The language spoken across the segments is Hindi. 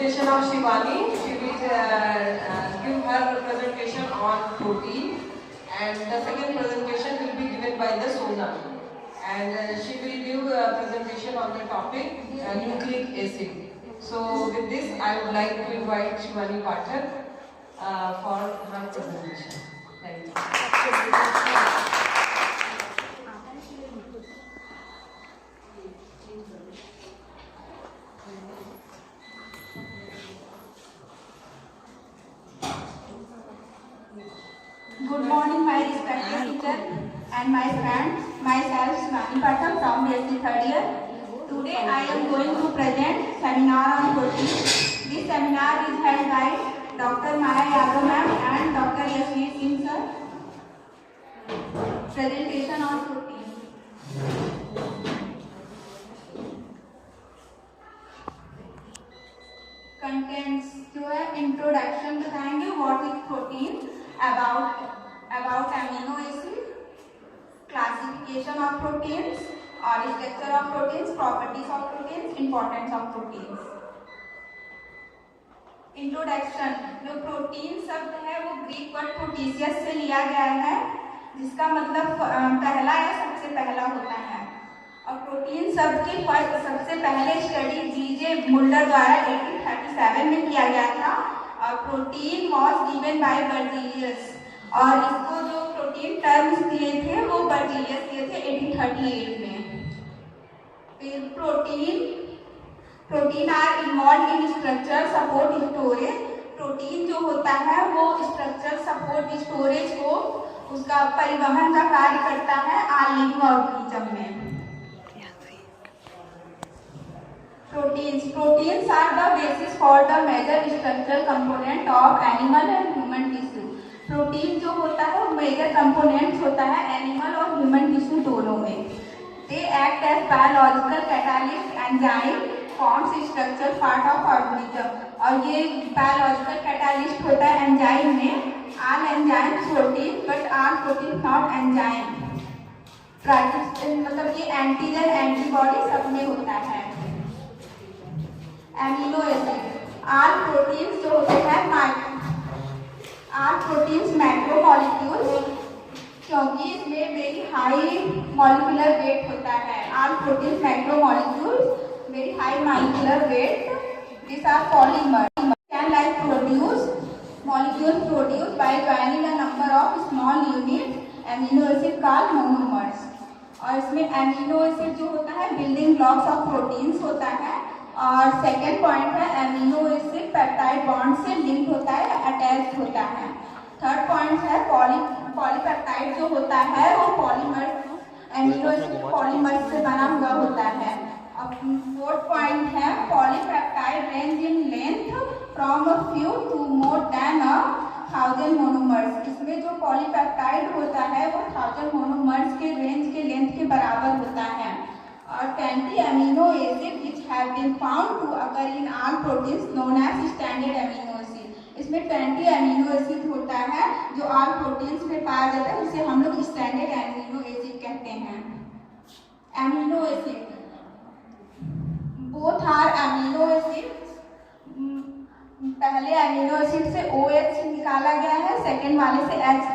presentation of Shivani. She will give her presentation on protein, and the second presentation will be given by the Sonal. And she will give a presentation on the topic nucleic acid. So with this, I would like to invite Shivani Pathak for her presentation. Thank you. Good morning, my respected teacher and my friends. Myself, Shivani Pathak from BSc third year. Today, I am going to present seminar on protein. This seminar is held by Dr. Maya Yadav ma'am and Dr. Yashveer Singh sir. Presentation on protein. Contents जो है introduction बताएंगे what is protein, about amino acid, classification of proteins और structure of proteins, properties of proteins, importance of proteins. Introduction. जो प्रोटीन शब्द है वो ग्रीक वर्ड प्रोटीसियस से लिया गया है, जिसका मतलब पहला या सबसे पहला होता है। और प्रोटीन शब्द की सबसे पहले स्टडी जीजे मुल्डर द्वारा 1837 में किया गया था। और protein was given by Berzelius, और इसको जो प्रोटीन टर्म्स दिए थे वो बर्जीलियस दिए थे 1838 में। फिर protein are involve in structure support storage. Protein जो होता है वो स्ट्रक्चर सपोर्ट स्टोरेज को उसका परिवहन का कार्य करता है आर लिविंग ऑर्गेनिज्म में। Proteins are the basis for the major structural component of animal and human tissue. Protein जो होता है वो मेजर कंपोनेंट्स होता है एनिमल और ह्यूमन टिश्यू दोनों में। They act as biological catalyst, enzyme forms structural part of organism. और ये biological catalyst होता है एंजाइम में। All enzymes protein, but all protein not enzyme. मतलब ये एंटीजन एंटीबॉडी सब में होता है। एमिनो एसिड आर प्रोटीन्स जो होते हैं आर प्रोटीन्स मैक्रोमोलिक्यूल्स, क्योंकि इसमें वेरी हाई मॉलिक्यूलर वेट होता है। Are proteins macromolecules very high molecular weight. This are polymer can like produce molecules produce by joining a number of small unit amino acid called monomers. और इसमें एमिनो एसिड जो होता है बिल्डिंग ब्लॉक्स ऑफ प्रोटीन्स होता है। और सेकेंड पॉइंट है एमिनो एसिड पेप्टाइड बॉन्ड से लिंक होता है, अटैच होता है। थर्ड पॉइंट है पॉलीपेप्टाइड जो होता है वो पॉलीमर एमिनो एसिड पॉलीमर से बना हुआ होता है। अब फोर्थ पॉइंट है polypeptide range in length from a few to more than 1000 monomers. इसमें जो पॉलीपेप्टाइड होता है वो 1000 मोनोमर्स के रेंज के लेंथ के बराबर होता है। और 20 amino acid which have been found to occur in all proteins known as standard amino acid. इसमें 20 amino acid होता है जो all proteins में पाया जाता है, जिसे हम लोग standard amino acid कहते हैं। amino acid both are amino acids। पहले amino acid से OH निकाला गया है, सेकेंड वाले से H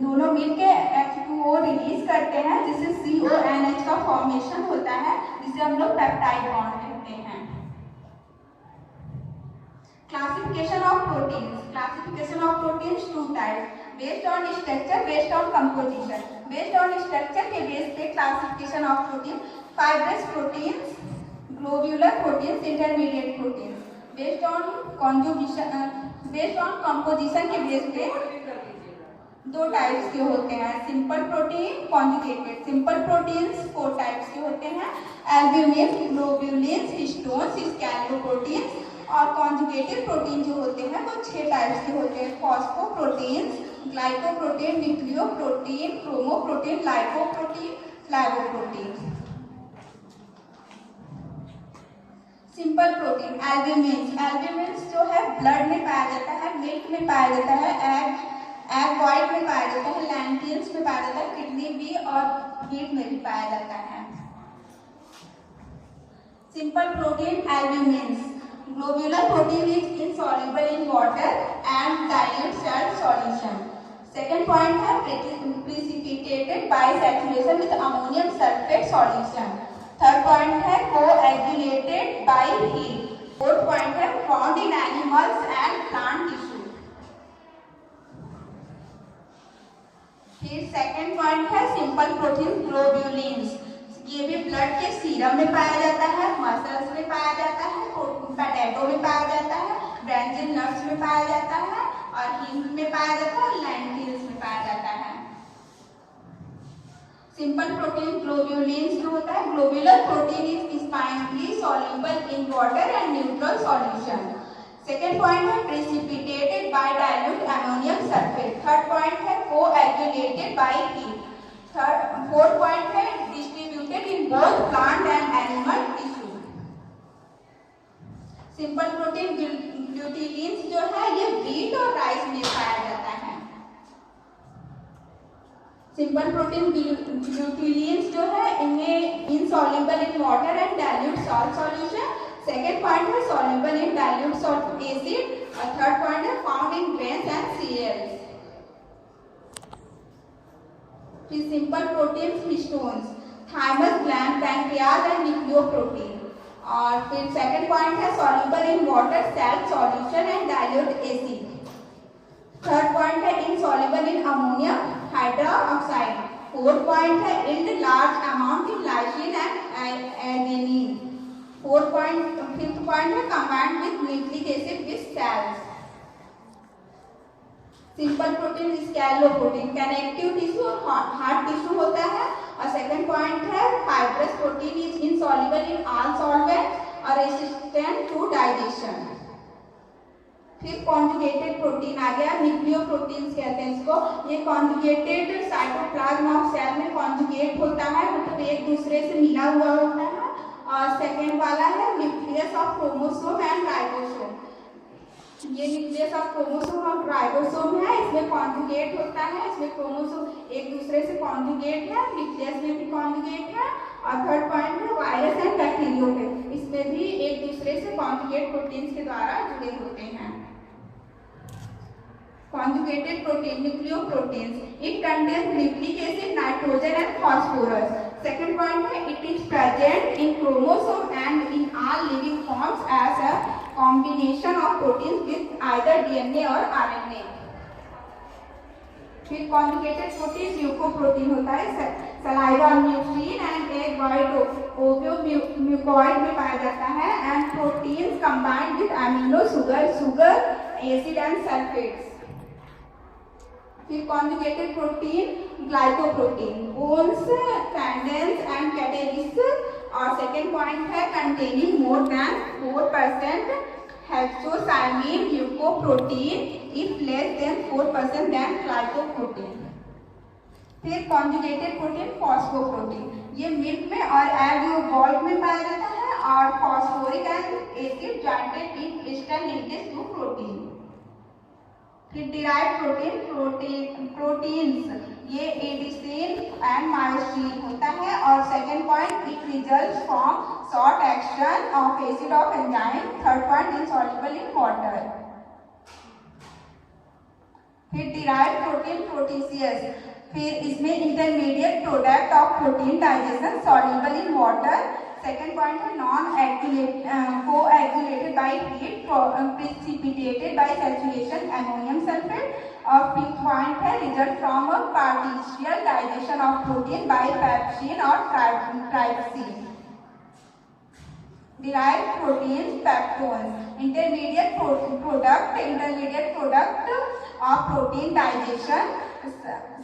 दोनों मिलके H2O रिलीज करते हैं, जिससे CONH का फॉर्मेशन होता है, जिसे हम लोग पेप्टाइड बॉन्ड कहते हैं। Classification of proteins two types based on structure, based on composition. Based on structure के बेस पे classification of protein fibrous proteins, globular proteins, intermediate proteins. Based on composition के बेस पे दो टाइप्स के होते हैं, simple protein, conjugated. Simple proteins 4 types के होते हैं, एल्ब्यूमिन, ग्लोब्यूलिन्स, हिस्टोन्स, स्कैलियोप्रोटीन्स। और कॉन्जुगेटेड प्रोटीन जो होते हैं वो 6 टाइप्स के होते हैं, phosphoproteins, glycoprotein, nucleoprotein, chromoprotein, lipoprotein, flavoprotein. Simple protein albumins जो है ब्लड में पाया जाता है, मिल्क में पाया जाता है, एग वाइट में पाया जाता है, लैंटिल्स में पाया जाता है, किडनी भी और मीट में भी पाया जाता है। Simple protein albumins. Globular protein is insoluble in water and dilute salt solution. Second point है precipitated by saturation with ammonium sulfate solution. Third point है coagulated by heat. Fourth point है found in animals and plant tissue. फिर सेकेंड पॉइंट है सिंपल प्रोटीन ग्लोब्यूलिन्स. ये भी ब्लड के सीरम में पाया जाता है, मसल्स में पाया जाता है, पोटैटो में पाया जाता है, ब्रांचिंग नट्स में पाया जाता है और हिंग में पाया जाता है और लेंटिल्स में पाया जाता है. सिंपल प्रोटीन ग्लोब्यूलिन्स जो होता है, globular protein is sparingly soluble in water and neutral solution. Second point है precipitated by dilute ammonium sulphate. Third point है coagulated by heat. Fourth point है distributed in both plant and animal tissue. Simple protein glutelins जो है ये व्हीट और राइस में पाया जाता है. सिंपल प्रोटीन ग्लूटिलिन्स जो है इनमें insoluble in water and dilute salt solution. Second point है soluble in dilute salt acid और थर्ड पॉइंट है found in grains and cereals. फिर simple protein histones, thymus gland, pancreas and nucleoprotein. और फिर सेकेंड पॉइंट है soluble in water salt solution and dilute acid. Third point है insoluble in ammonium hydroxide. Fourth point है yield large amount in lysine and adenine. Fifth point है combined with nucleic acid with cells. Simple protein scleroprotein connective tissue और हार्ट टिश्यू होता है. और सेकंड पॉइंट है fibrous protein is insoluble in all solvents और रेसिस्टेंट टू डाइजेशन. फिर कॉन्जुगेटेड प्रोटीन आ गया, न्यूक्लियोप्रोटीन्स कहते हैं इसको. ये कॉन्जुगेटेड साइटोप्लाज्म ऑफ सेल में कॉन्जुगेट होता है, मतलब एक दूसरे से मिला हुआ होता है. और सेकेंड वाला है nucleus of chromosome and ribosome. ये न्यूक्लियस ऑफ क्रोमोसोम और राइबोसोम है, इसमें कॉन्जुगेट होता है. इसमें क्रोमोसोम एक दूसरे से कॉन्जुगेट है, न्यूक्लियस में भी कॉन्जुगेट है. और थर्ड पॉइंट है वायरस एंड बैक्टीरियोफेज, इसमें भी एक दूसरे से कॉन्जुगेट प्रोटीन्स के द्वारा जुड़े होते हैं. Conjugated protein, nucleoproteins. It contains nucleic acid, nitrogen and phosphorus. Second point है it is present in chromosome and in all living forms as a combination of proteins with either DNA or RNA. फिर conjugated protein mucoprotein होता है, saliva mucin and egg white oveo-mucoid में पाया जाता है. And proteins combined with amino sugar, acid and sulfates. फिर conjugated protein glycoprotein, bones, tendons and cartilage. और सेकेंड पॉइंट है containing more than 4% hexosamine mucoprotein if less than 4% then glycoprotein. फिर कॉन्जुगेटेड प्रोटीन फॉस्फोप्रोटीन, ये मिल्क में और एग बॉल्ट में पाया जाता है. और phosphoric acid jointed in crystal linkage to protein. फिर डिराइव्ड प्रोटीन्स, ये एडिसिन एंड मायोसिन होता है. और second point it results from short action of acid of enzyme. Third point insoluble in water. फिर डिराइव्ड प्रोटीन प्रोटीसियस, फिर इसमें intermediate product of protein digestion soluble in water. Second point है non coagulated by heat, precipitated by saturation ammonium sulphate. और फिफ्थ पॉइंट है result from a partial digestion of protein bye pepsin और trypsin. derived proteins, peptones, intermediate product of protein digestion,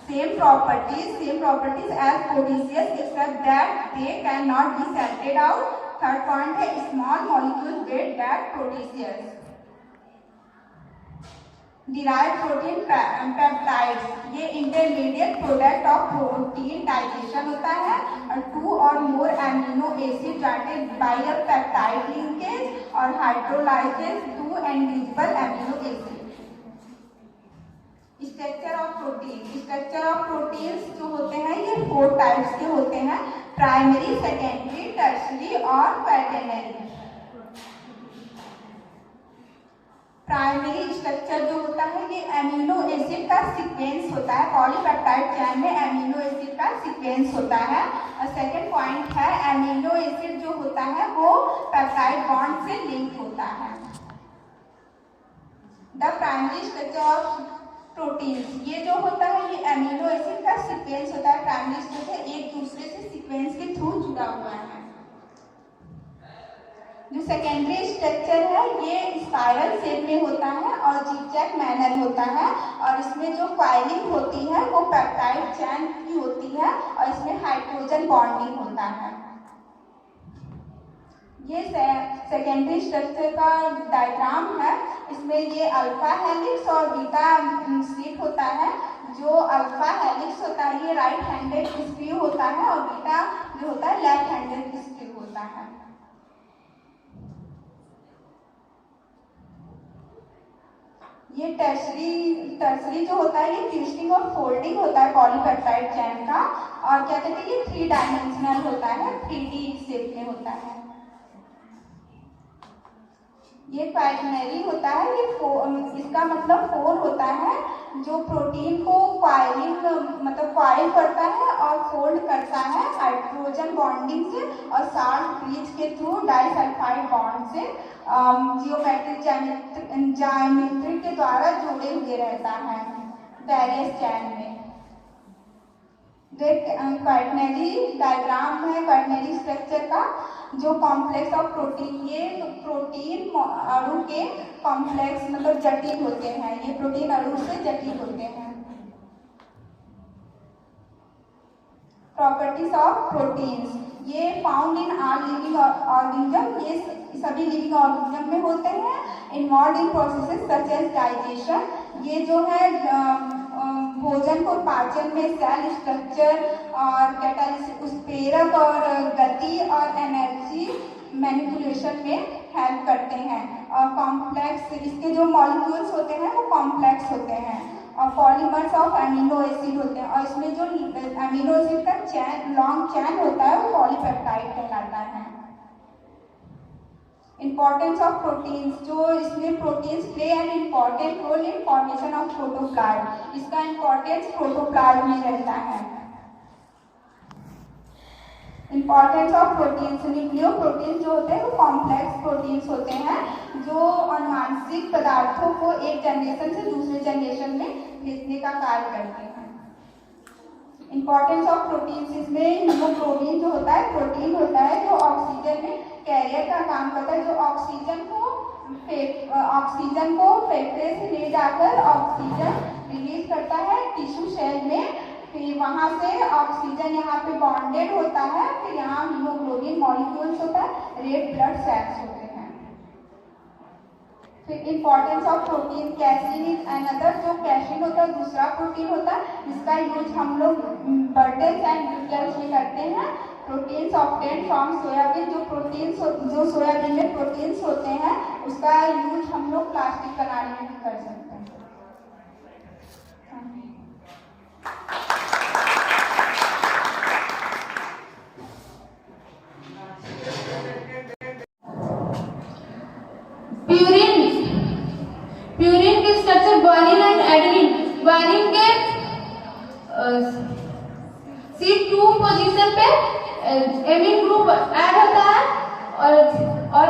same properties as proteaceous except that they cannot be separated out. Third point है small molecules get that proteaceous. derived protein peptides, ये intermediate product of protein digestion होता है और 2 or more amino acid joined by a peptide linkage और hydrolyzes 2 indivisible amino acid. Structure of proteins जो होते हैं ये 4 टाइप्स के होते हैं, प्राइमरी, सेकेंडरी, टर्शियरी और क्वाटर्नरी. प्राइमरी स्ट्रक्चर जो होता है ये एमिनो एसिड का सीक्वेंस होता है। पॉलीपेप्टाइड चेन में एमिनो एसिड का सीक्वेंस होता है। और सेकेंड पॉइंट है एमिनो एसिड जो होता है वो पेप्टाइड बॉन्ड से लिंक होता है। The primary structure of proteins, ये जो होता है ये एमिनो एसिड का सीक्वेंस होता है। प्राइमरी स्ट्रक्चर एक दूसरे से सीक्वेंस के थ्रू जुड़ा हुआ है। जो सेकेंडरी स्ट्रक्चर है ये स्पाइरल शेप में होता है और जिगजैग मैनर होता है और इसमें जो कॉइलिंग होती है वो पेप्टाइड चेन की होती है और इसमें हाइड्रोजन बॉन्डिंग होता है। ये सेकेंडरी स्ट्रक्चर का डायग्राम है। इसमें ये अल्फा हेलिक्स और बीटा शीट होता है। जो अल्फा हेलिक्स होता है ये राइट हैंडेड स्क्रू होता है और बीटा जो होता है लेफ्ट हैंडेड स्क्रू होता है। ये टर्सरी जो होता है ये ट्विस्टिंग और फोल्डिंग होता है पॉलीपेप्टाइड चेन का और क्या कहते हैं ये 3 डायमेंशनल होता है, 3D शेप में होता है। ये क्वाइटनरी होता है, ये इसका मतलब 4 होता है जो प्रोटीन को कॉइलिंग मतलब कॉइल करता है और फोल्ड करता है हाइड्रोजन बॉन्डिंग से और साल्ट ब्रिज के थ्रू डाइसल्फाइड बॉन्ड से जियोमेट्रिक ज्यामिति के द्वारा जुड़े हुए रहता है वेरियस चेन में। क्वाइटनरी डायग्राम है क्वाइटनरी स्ट्रक्चर का। जो कॉम्प्लेक्स ऑफ प्रोटीन, ये तो प्रोटीन अणु के कॉम्प्लेक्स मतलब जटिल होते हैं, ये प्रोटीन अणु से जटिल होते हैं। प्रॉपर्टीज ऑफ प्रोटीन्स, ये found in all living organism, ये सभी लिविंग ऑर्गेनिज्म में होते हैं। Involve in processes such as digestion, ये जो है भोजन को पाचन में सेल स्ट्रक्चर और कैटालिसिस उत्प्रेरक और गति और एनर्जी मैनिपुलेशन में हेल्प करते हैं। और कॉम्प्लेक्स, इसके जो मॉलिक्यूल्स होते हैं वो कॉम्प्लेक्स होते हैं और पॉलीमर्स ऑफ अमीनो एसिड होते हैं और इसमें जो अमीनो एसिड का चैन लॉन्ग चैन होता है वो पॉलीपेप्टाइड कहलाता है। इंपॉर्टेंस ऑफ प्रोटीन्स, जो इसमें proteins play an important role in formation of protoplasm, इसका इंपॉर्टेंस प्रोटोप्लाज्म में रहता है। इंपॉर्टेंस ऑफ प्रोटीन्स, न्यूक्लियोप्रोटीन्स जो होते हैं वो कॉम्प्लेक्स प्रोटीन्स होते हैं जो अनुवांशिक पदार्थों को एक जनरेशन से दूसरे जनरेशन में भेजने का कार्य करते हैं। इंपॉर्टेंस ऑफ प्रोटीन्स, इसमें हीमोग्लोबिन जो होता है प्रोटीन होता है जो ऑक्सीजन में कैरियर का काम करता है, जो ऑक्सीजन को फेफड़े से ले जाकर ऑक्सीजन रिलीज करता है टिश्यू सेल में, फिर वहाँ से ऑक्सीजन यहाँ पे बॉन्डेड होता है, फिर यहाँ हीमोग्लोबिन मॉलिक्यूल्स होता है, रेड ब्लड सेल्स होते हैं। फिर importance of protein, casein is another, जो कैसिन होता है दूसरा प्रोटीन होता है जिसका यूज हम लोग बर्टल्स एंड ब्यूटल्स में करते हैं। प्रोटीन्स ऑब्टेन फ्रॉम सोयाबीन, जो सोयाबीन में प्रोटीन्स होते हैं उसका यूज हम लोग प्लास्टिक बनाने में भी कर सकते हैं। प्यूरिन के structure guanine and adenine, guanine के C2 पोजीशन पे एमीन ग्रुप ऐड होता है और